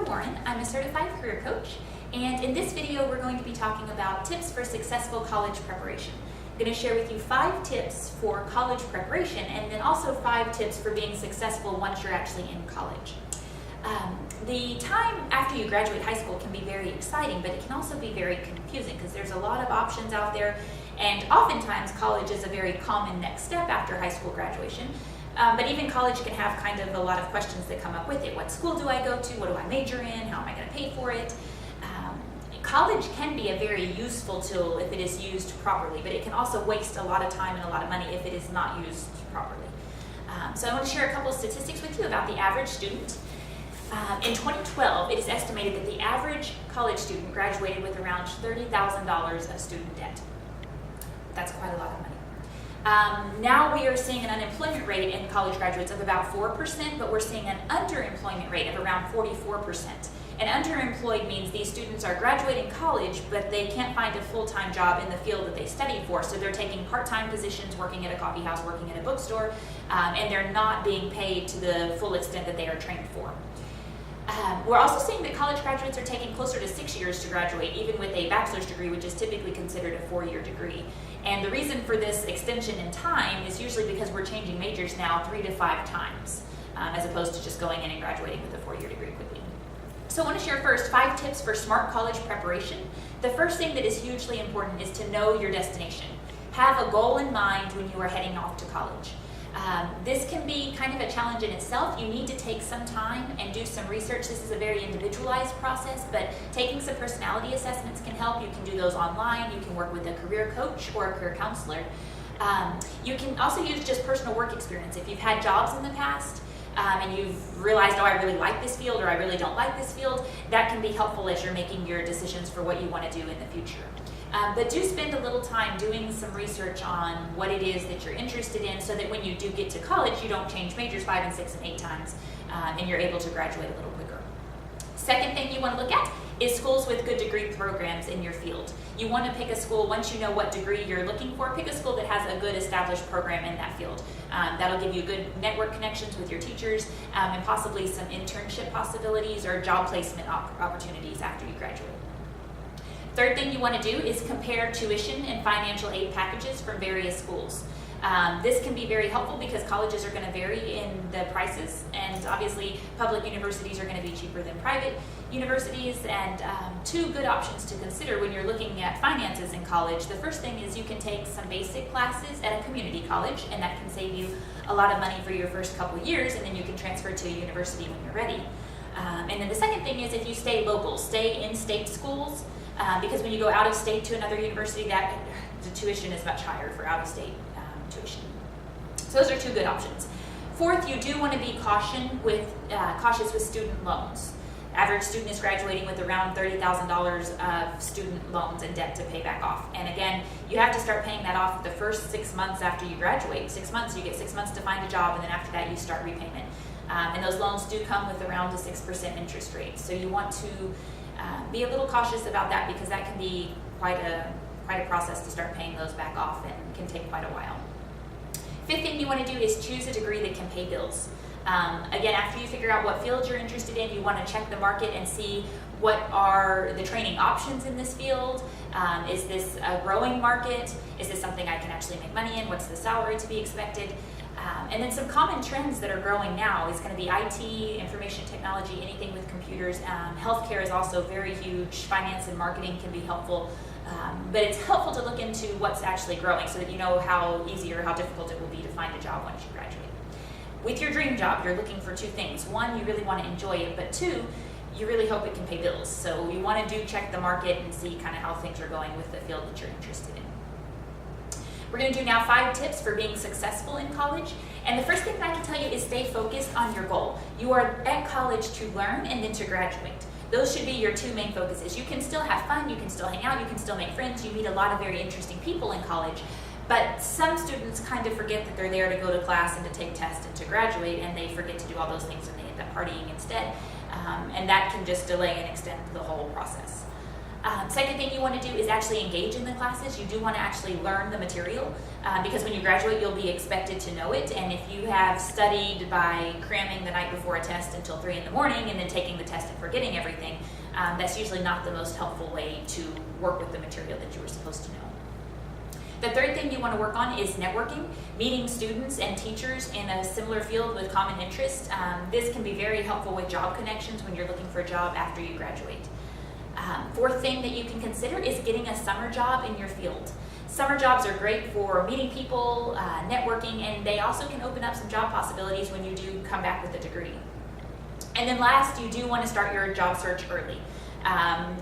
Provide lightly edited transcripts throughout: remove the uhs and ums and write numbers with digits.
Warren. I'm a certified career coach, and in this video we're going to be talking about tips for successful college preparation. I'm going to share with you 5 tips for college preparation and then also 5 tips for being successful once you're actually in college. The time after you graduate high school can be very exciting, but it can also be very confusing because there's a lot of options out there, and oftentimes college is a very common next step after high school graduation. But even college can have kind of a lot of questions that come up with it. What school do I go to? What do I major in? How am I going to pay for it? College can be a very useful tool if it is used properly, but it can also waste a lot of time and a lot of money if it is not used properly. So I want to share a couple of statistics with you about the average student. In 2012, it is estimated that the average college student graduated with around $30,000 of student debt. That's quite a lot of money. Now we are seeing an unemployment rate in college graduates of about 4%, but we're seeing an underemployment rate of around 44%. And underemployed means these students are graduating college, but they can't find a full-time job in the field that they studied for, so they're taking part-time positions, working at a coffee house, working at a bookstore, and they're not being paid to the full extent that they are trained for. We're also seeing that college graduates are taking closer to 6 years to graduate, even with a bachelor's degree, which is typically considered a 4-year degree. And the reason for this extension in time is usually because we're changing majors now 3 to 5 times, as opposed to just going in and graduating with a 4-year degree quickly. So I want to share first 5 tips for smart college preparation. The first thing that is hugely important is to know your destination. Have a goal in mind when you are heading off to college. This can be kind of a challenge in itself. You need to take some time and do some research. This is a very individualized process, but taking some personality assessments can help. You can do those online. You can work with a career coach or a career counselor. You can also use just personal work experience. If you've had jobs in the past and you've realized, oh, I really like this field or I really don't like this field, that can be helpful as you're making your decisions for what you want to do in the future. But do spend a little time doing some research on what it is that you're interested in so that when you do get to college, you don't change majors 5 and 6 and 8 times and you're able to graduate a little quicker. Second thing you want to look at is schools with good degree programs in your field. You want to pick a school, once you know what degree you're looking for, pick a school that has a good established program in that field. That'll give you good network connections with your teachers and possibly some internship possibilities or job placement opportunities after you graduate. Third thing you want to do is compare tuition and financial aid packages from various schools. This can be very helpful because colleges are going to vary in the prices, and obviously public universities are going to be cheaper than private universities. And 2 good options to consider when you're looking at finances in college. The first thing is you can take some basic classes at a community college, and that can save you a lot of money for your first couple years, and then you can transfer to a university when you're ready. And then the second thing is if you stay local, stay in state schools. Because when you go out of state to another university, the tuition is much higher for out of state tuition. So those are 2 good options. Fourth, you do want to be cautious with student loans. The average student is graduating with around $30,000 of student loans and debt to pay back off. And again, you have to start paying that off the first 6 months after you graduate. 6 months, you get 6 months to find a job, and then after that you start repayment. And those loans do come with around a 6% interest rate. So you want to be a little cautious about that because that can be quite a process to start paying those back off and can take quite a while. Fifth thing you want to do is choose a degree that can pay bills. Again, after you figure out what field you're interested in, you want to check the market and see what are the training options in this field. Is this a growing market? Is this something I can actually make money in? What's the salary to be expected? And then some common trends that are growing now is going to be IT, information technology, anything with computers. Healthcare is also very huge. Finance and marketing can be helpful. But it's helpful to look into what's actually growing so that you know how easy or how difficult it will be to find a job once you graduate. With your dream job, you're looking for 2 things. 1, you really want to enjoy it, but 2, you really hope it can pay bills. So you want to check the market and see kind of how things are going with the field that you're interested in. We're going to do now 5 tips for being successful in college. And the first thing that I can tell you is stay focused on your goal. You are at college to learn and then to graduate. Those should be your 2 main focuses. You can still have fun, you can still hang out, you can still make friends, you meet a lot of very interesting people in college. But some students kind of forget that they're there to go to class and to take tests and to graduate, and they forget to do all those things and they end up partying instead. And that can just delay and extend the whole process. Second thing you want to do is actually engage in the classes. You do want to actually learn the material because when you graduate, you'll be expected to know it. And if you have studied by cramming the night before a test until 3 in the morning and then taking the test and forgetting everything, that's usually not the most helpful way to work with the material that you were supposed to know. The third thing you want to work on is networking, meeting students and teachers in a similar field with common interest. This can be very helpful with job connections when you're looking for a job after you graduate. Fourth thing that you can consider is getting a summer job in your field. Summer jobs are great for meeting people, networking, and they also can open up some job possibilities when you do come back with a degree. And then last, you do want to start your job search early.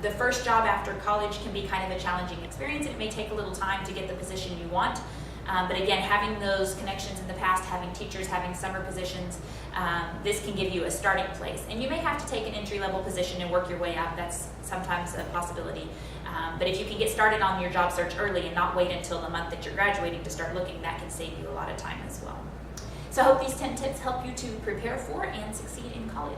The first job after college can be kind of a challenging experience, and it may take a little time to get the position you want. But again, having those connections in the past, having teachers, having summer positions, this can give you a starting place. And you may have to take an entry-level position and work your way up. That's sometimes a possibility. But if you can get started on your job search early and not wait until the month that you're graduating to start looking, that can save you a lot of time as well. So I hope these 10 tips help you to prepare for and succeed in college.